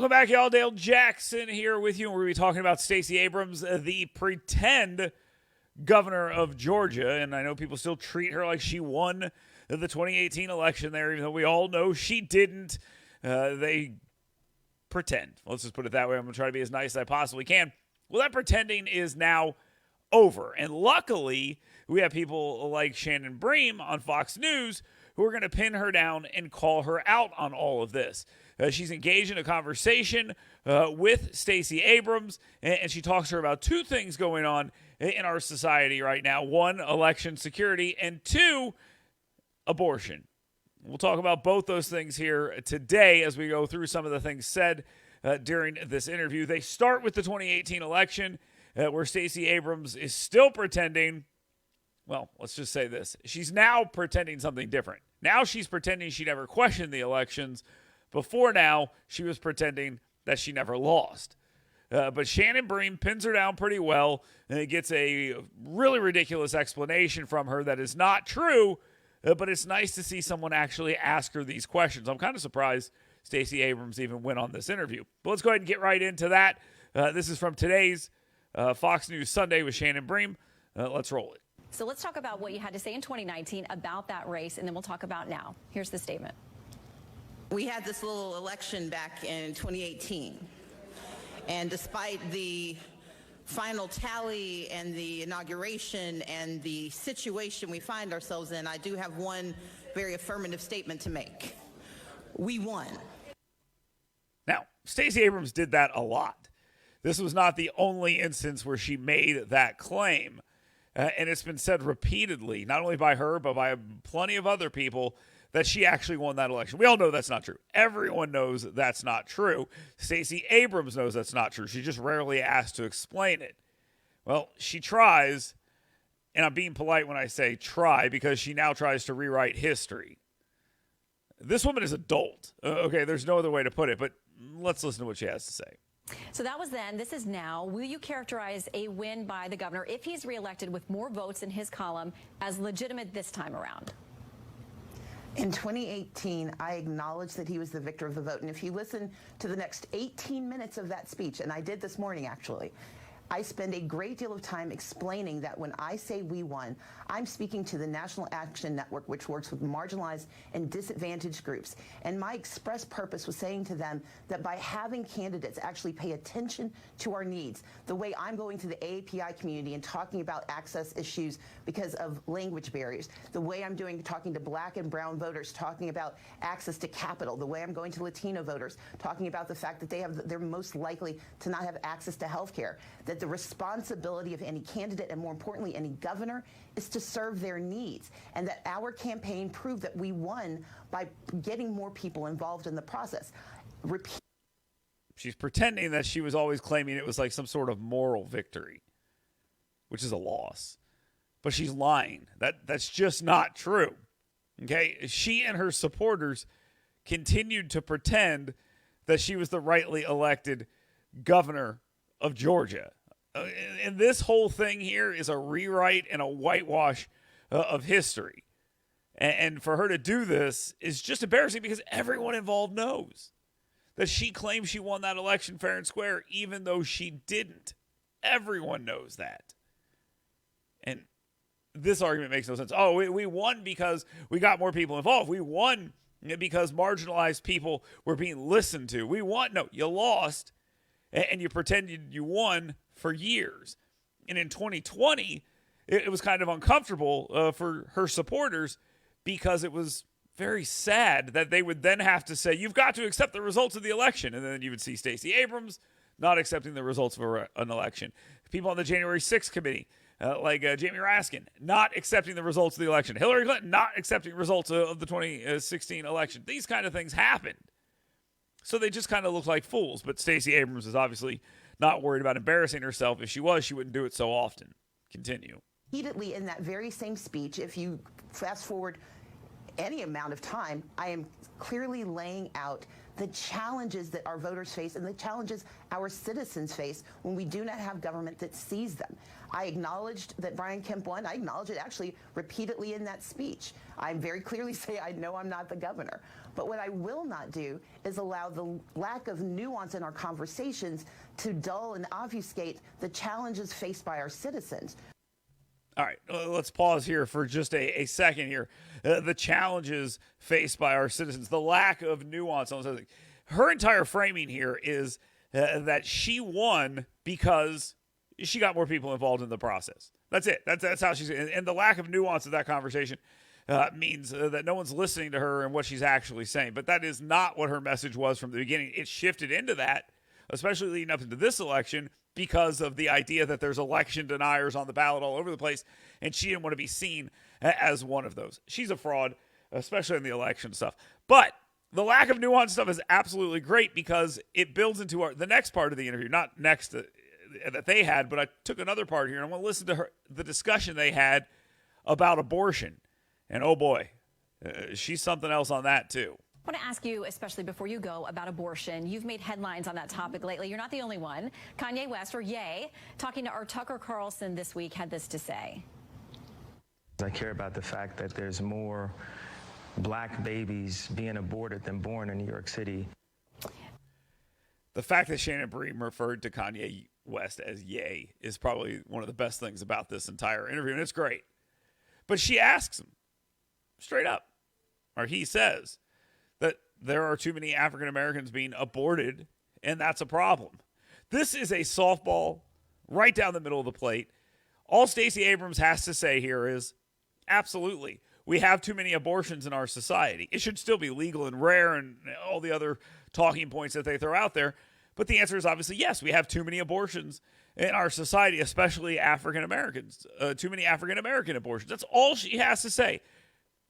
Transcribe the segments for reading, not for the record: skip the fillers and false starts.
Welcome back, y'all. Dale Jackson here with you. We're going to be talking about Stacey Abrams, the pretend governor of Georgia. And I know people still treat her like she won the 2018 election there, even though we all know she didn't. They pretend. Let's just put it that way. I'm going to try to be as nice as I possibly can. Well, that pretending is now over. And luckily, we have people like Shannon Bream on Fox News who are going to pin her down and call her out on all of this. She's engaged in a conversation with Stacey Abrams, and she talks to her about two things going on in our society right now. One, election security, and two, abortion. We'll talk about both those things here today as we go through some of the things said during this interview. They start with the 2018 election, where Stacey Abrams is still pretending. Well, let's just say this. She's now pretending something different. Now she's pretending she never questioned the elections. Before now, she was pretending that she never lost. But Shannon Bream pins her down pretty well, and it gets a really ridiculous explanation from her that is not true, but it's nice to see someone actually ask her these questions. I'm kind of surprised Stacey Abrams even went on this interview. But let's go ahead and get right into that. This is from today's Fox News Sunday with Shannon Bream. Let's roll it. So let's talk about what you had to say in 2019 about that race, and then we'll talk about now. Here's the statement. We had this little election back in 2018, and despite the final tally and the inauguration and the situation we find ourselves in, I do have one very affirmative statement to make. We won. Now, Stacey Abrams did that a lot. This was not the only instance where she made that claim, and it's been said repeatedly, not only by her, but by plenty of other people, that she actually won that election. We all know that's not true. Everyone knows that's not true. Stacey Abrams knows that's not true. She's just rarely asked to explain it. Well, she tries, and I'm being polite when I say try, because she now tries to rewrite history. This woman is adult. Okay, there's no other way to put it, but let's listen to what she has to say. So that was then. This is now. Will you characterize a win by the governor, if he's reelected with more votes in his column, as legitimate this time around? In 2018, I acknowledged that he was the victor of the vote. And if you listen to the next 18 minutes of that speech, and I did this morning actually, I spend a great deal of time explaining that when I say we won, I'm speaking to the National Action Network, which works with marginalized and disadvantaged groups. And my express purpose was saying to them that by having candidates actually pay attention to our needs, the way I'm going to the AAPI community and talking about access issues because of language barriers, the way I'm talking to black and brown voters, talking about access to capital, the way I'm going to Latino voters, talking about the fact that they're most likely to not have access to health care, that the responsibility of any candidate, and more importantly, any governor, is to serve their needs. And that our campaign proved that we won by getting more people involved in the process. She's pretending that she was always claiming it was like some sort of moral victory, which is a loss. But she's lying. That's just not true. Okay? She and her supporters continued to pretend that she was the rightly elected governor of Georgia. And this whole thing here is a rewrite and a whitewash of history. And for her to do this is just embarrassing because everyone involved knows that she claims she won that election fair and square, even though she didn't. Everyone knows that. And this argument makes no sense. Oh, we won because we got more people involved. We won because marginalized people were being listened to. We won. No, you lost, and you pretended you won for years. And in 2020, it was kind of uncomfortable for her supporters because it was very sad that they would then have to say, you've got to accept the results of the election. And then you would see Stacey Abrams not accepting the results of an election. People on the January 6th committee, like Jamie Raskin, not accepting the results of the election. Hillary Clinton not accepting results of the 2016 election. These kind of things happened. So they just kind of look like fools. But Stacey Abrams is obviously not worried about embarrassing herself. If she was, she wouldn't do it so often. Continue. Repeatedly in that very same speech, if you fast forward any amount of time, I am clearly laying out the challenges that our voters face and the challenges our citizens face when we do not have government that sees them. I acknowledged that Brian Kemp won. I acknowledged it actually repeatedly in that speech. I very clearly say I know I'm not the governor. But what I will not do is allow the lack of nuance in our conversations to dull and obfuscate the challenges faced by our citizens. All right, let's pause here for just a second here. The challenges faced by our citizens, the lack of nuance on something. Her entire framing here is that she won because she got more people involved in the process. That's it. That's how she's. And the lack of nuance of that conversation means that no one's listening to her and what she's actually saying. But that is not what her message was from the beginning. It shifted into that, especially leading up into this election, because of the idea that there's election deniers on the ballot all over the place, and she didn't want to be seen as one of those. She's a fraud, especially in the election stuff. But the lack of nuance stuff is absolutely great because it builds into the next part of the interview, not next to, that they had, but I took another part here, and I want to listen to the discussion they had about abortion. And oh boy, she's something else on that too. I want to ask you, especially before you go, about abortion. You've made headlines on that topic lately. You're not the only one. Kanye West, or Ye, talking to our Tucker Carlson this week, had this to say. I care about the fact that there's more black babies being aborted than born in New York City. The fact that Shannon Bream referred to Kanye West as Ye is probably one of the best things about this entire interview, and it's great. But she asks him straight up, or he says, that there are too many African Americans being aborted, and that's a problem. This is a softball right down the middle of the plate. All Stacey Abrams has to say here is, absolutely, we have too many abortions in our society. It should still be legal and rare and all the other talking points that they throw out there. But the answer is obviously yes, we have too many abortions in our society, especially African Americans. Too many African American abortions. That's all she has to say.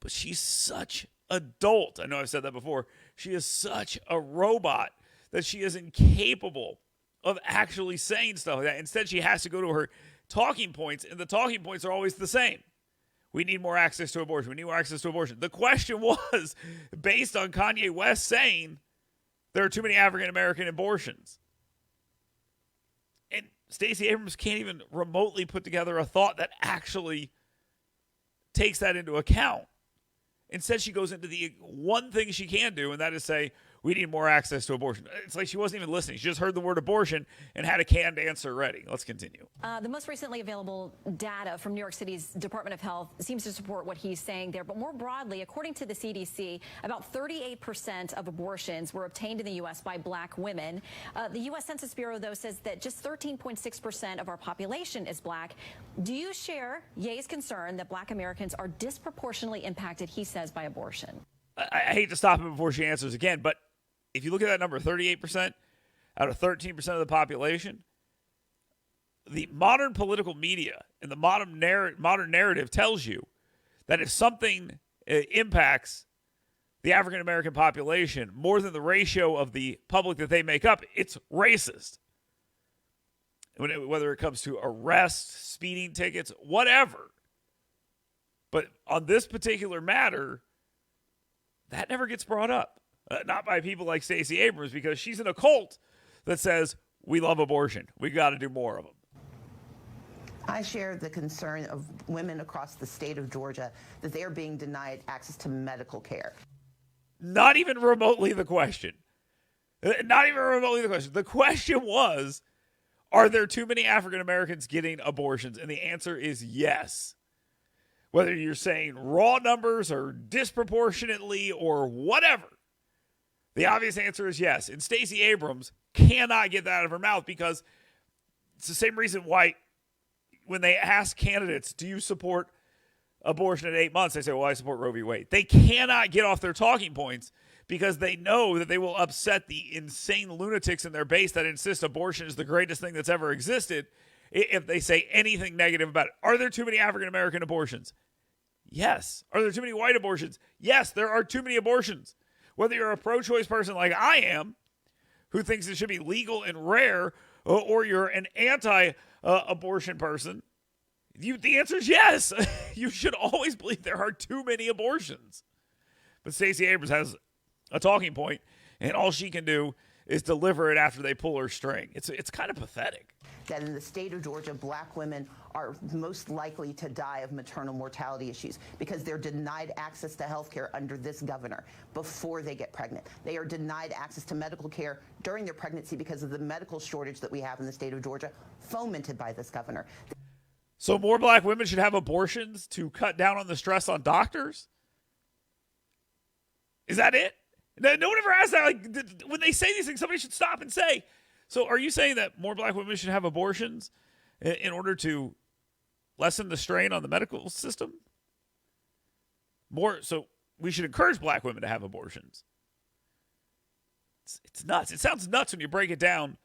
But she's such a dolt. I know I've said that before. She is such a robot that she is incapable of actually saying stuff like that. Instead, she has to go to her talking points, and the talking points are always the same. We need more access to abortion. We need more access to abortion. The question was based on Kanye West saying there are too many African American abortions. And Stacey Abrams can't even remotely put together a thought that actually takes that into account. Instead, she goes into the one thing she can do, and that is say, we need more access to abortion. It's like she wasn't even listening. She just heard the word abortion and had a canned answer ready. Let's continue. The most recently available data from New York City's Department of Health seems to support what he's saying there. But more broadly, according to the CDC, about 38% of abortions were obtained in the U.S. by black women. The U.S. Census Bureau, though, says that just 13.6% of our population is black. Do you share Ye's concern that black Americans are disproportionately impacted, he says, by abortion? I hate to stop him before she answers again, but if you look at that number, 38% out of 13% of the population, the modern political media and the modern narrative tells you that if something impacts the African American population more than the ratio of the public that they make up, it's racist. Whether it comes to arrests, speeding tickets, whatever. But on this particular matter, that never gets brought up. Not by people like Stacey Abrams, because she's in a cult that says, we love abortion. We got to do more of them. I share the concern of women across the state of Georgia that they are being denied access to medical care. Not even remotely the question. Not even remotely the question. The question was, are there too many African Americans getting abortions? And the answer is yes. Whether you're saying raw numbers or disproportionately or whatever, the obvious answer is yes. And Stacey Abrams cannot get that out of her mouth because it's the same reason why when they ask candidates, do you support abortion at 8 months? They say, well, I support Roe v. Wade. They cannot get off their talking points because they know that they will upset the insane lunatics in their base that insist abortion is the greatest thing that's ever existed if they say anything negative about it. Are there too many African American abortions? Yes. Are there too many white abortions? Yes, there are too many abortions. Whether you're a pro-choice person like I am, who thinks it should be legal and rare, or you're an anti-abortion person, the answer is yes. You should always believe there are too many abortions. But Stacey Abrams has a talking point, and all she can do is deliver it after they pull her string. It's kind of pathetic. That in the state of Georgia, black women are most likely to die of maternal mortality issues because they're denied access to health care under this governor before they get pregnant. They are denied access to medical care during their pregnancy because of the medical shortage that we have in the state of Georgia, fomented by this governor. So more black women should have abortions to cut down on the stress on doctors? Is that it? No one ever asked that. Like, when they say these things, somebody should stop and say. So are you saying that more black women should have abortions in order to lessen the strain on the medical system? So we should encourage black women to have abortions. It's nuts. It sounds nuts when you break it down,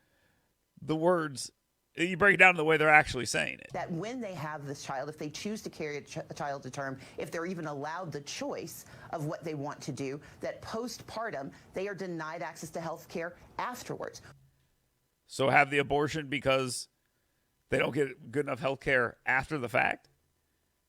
the words. You break it down in the way they're actually saying it. That when they have this child, if they choose to carry a child to term, if they're even allowed the choice of what they want to do, that postpartum, they are denied access to health care afterwards. So have the abortion because they don't get good enough health care after the fact?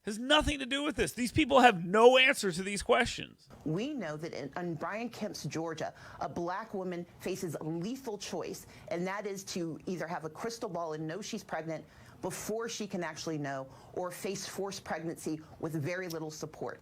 Has nothing to do with this. These people have no answer to these questions. We know that in Brian Kemp's Georgia, a black woman faces a lethal choice, and that is to either have a crystal ball and know she's pregnant before she can actually know, or face forced pregnancy with very little support.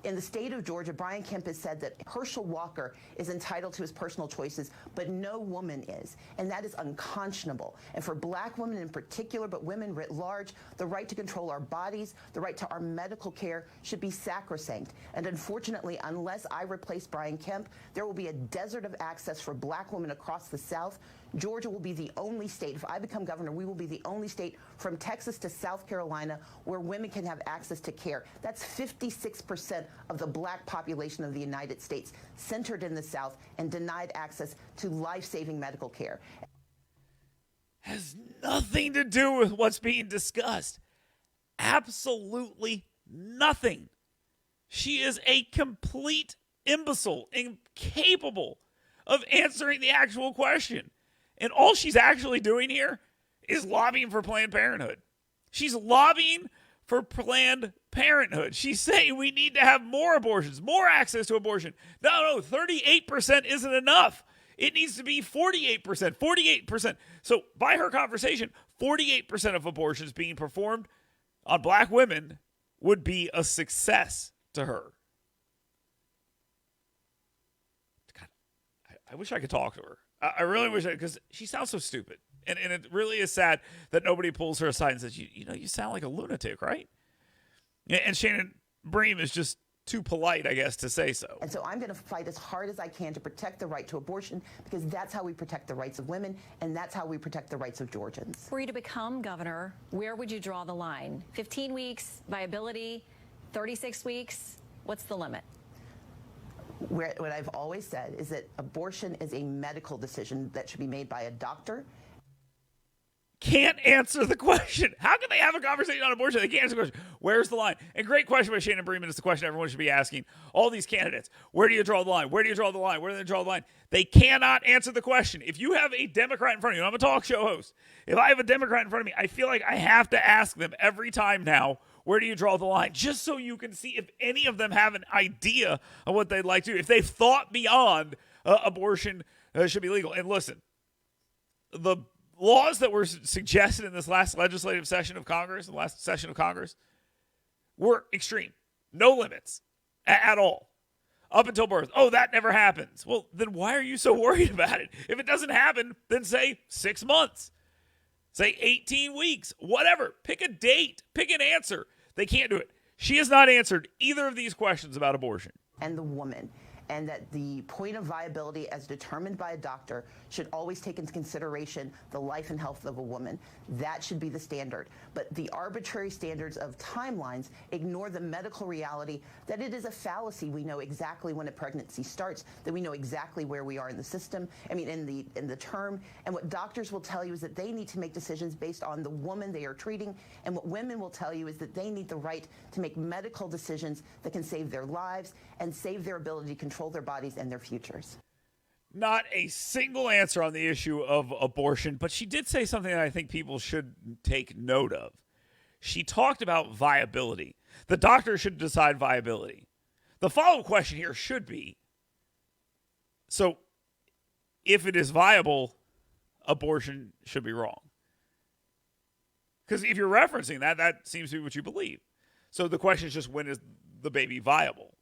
In the state of Georgia, Brian Kemp has said that Herschel Walker is entitled to his personal choices, but no woman is. And that is unconscionable. And for black women in particular, but women writ large, the right to control our bodies, the right to our medical care should be sacrosanct. And unfortunately, unless I replace Brian Kemp, there will be a desert of access for black women across the South. Georgia will be the only state, if I become governor, we will be the only state from Texas to South Carolina where women can have access to care. That's 56% of the black population of the United States centered in the South and denied access to life-saving medical care. Has nothing to do with what's being discussed. Absolutely nothing. She is a complete imbecile, incapable of answering the actual question. And all she's actually doing here is lobbying for Planned Parenthood. She's lobbying for Planned Parenthood. She's saying we need to have more abortions, more access to abortion. No, 38% isn't enough. It needs to be 48%, 48%. So by her conversation, 48% of abortions being performed on black women would be a success to her. God, I wish I could talk to her. I really wish because she sounds so stupid. And it really is sad that nobody pulls her aside and says, you sound like a lunatic, right? And Shannon Bream is just too polite, I guess, to say so. And so I'm going to fight as hard as I can to protect the right to abortion because that's how we protect the rights of women and that's how we protect the rights of Georgians. Were you to become governor, where would you draw the line? 15 weeks, viability, 36 weeks? What's the limit? What I've always said is that abortion is a medical decision that should be made by a doctor. Can't answer the question. How can they have a conversation on abortion? They can't answer the question. Where's the line? And great question by Shannon Bream. It's the question everyone should be asking. All these candidates. Where do you draw the line? Where do you draw the line? Where do they draw the line? They cannot answer the question. If you have a Democrat in front of you, and I'm a talk show host. If I have a Democrat in front of me, I feel like I have to ask them every time now, where do you draw the line? Just so you can see if any of them have an idea of what they'd like to do. If they've thought beyond abortion should be legal. And listen, the laws that were suggested in this last legislative session of Congress, the last session of Congress, were extreme. No limits at all. Up until birth. Oh, that never happens. Well, then why are you so worried about it? If it doesn't happen, then say 6 months. Say 18 weeks. Whatever. Pick a date. Pick an answer. They can't do it. She has not answered either of these questions about abortion. And the woman. And that the point of viability as determined by a doctor should always take into consideration the life and health of a woman. That should be the standard. But the arbitrary standards of timelines ignore the medical reality that it is a fallacy. We know exactly when a pregnancy starts, that we know exactly where we are in the system, in the term. And what doctors will tell you is that they need to make decisions based on the woman they are treating. And what women will tell you is that they need the right to make medical decisions that can save their lives and save their ability to control their bodies and their futures. Not a single answer on the issue of abortion, but she did say something that I think people should take note of. She talked about viability. The doctor should decide viability. The follow-up question here should be, so if it is viable, abortion should be wrong. Because if you're referencing that, that seems to be what you believe. So the question is just, when is the baby viable?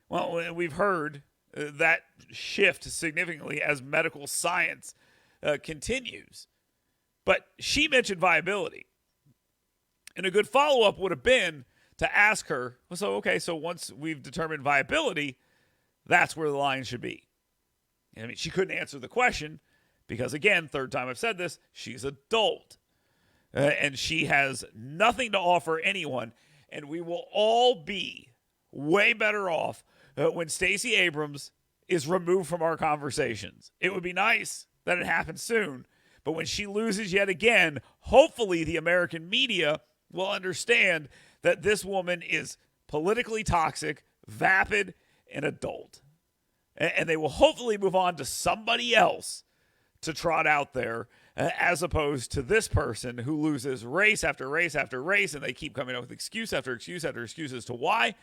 Well, we've heard that shift significantly as medical science continues. But she mentioned viability. And a good follow-up would have been to ask her, so once we've determined viability, that's where the line should be. I mean, she couldn't answer the question because, again, third time I've said this, she's adult. And she has nothing to offer anyone. And we will all be way better off when Stacey Abrams is removed from our conversations. It would be nice that it happens soon. But when she loses yet again, hopefully the American media will understand that this woman is politically toxic, vapid, and adult. And they will hopefully move on to somebody else to trot out there, as opposed to this person who loses race after race after race, and they keep coming up with excuse after excuse after excuse as to why,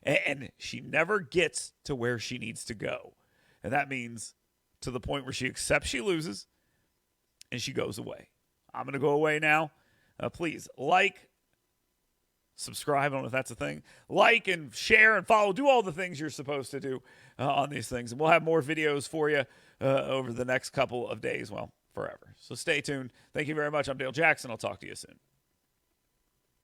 and she never gets to where she needs to go. And that means to the point where she accepts she loses, and she goes away. I'm going to go away now. Please like, subscribe. I don't know if that's a thing. Like and share and follow. Do all the things you're supposed to do on these things. And we'll have more videos for you over the next couple of days. Well, forever. So stay tuned. Thank you very much. I'm Dale Jackson. I'll talk to you soon.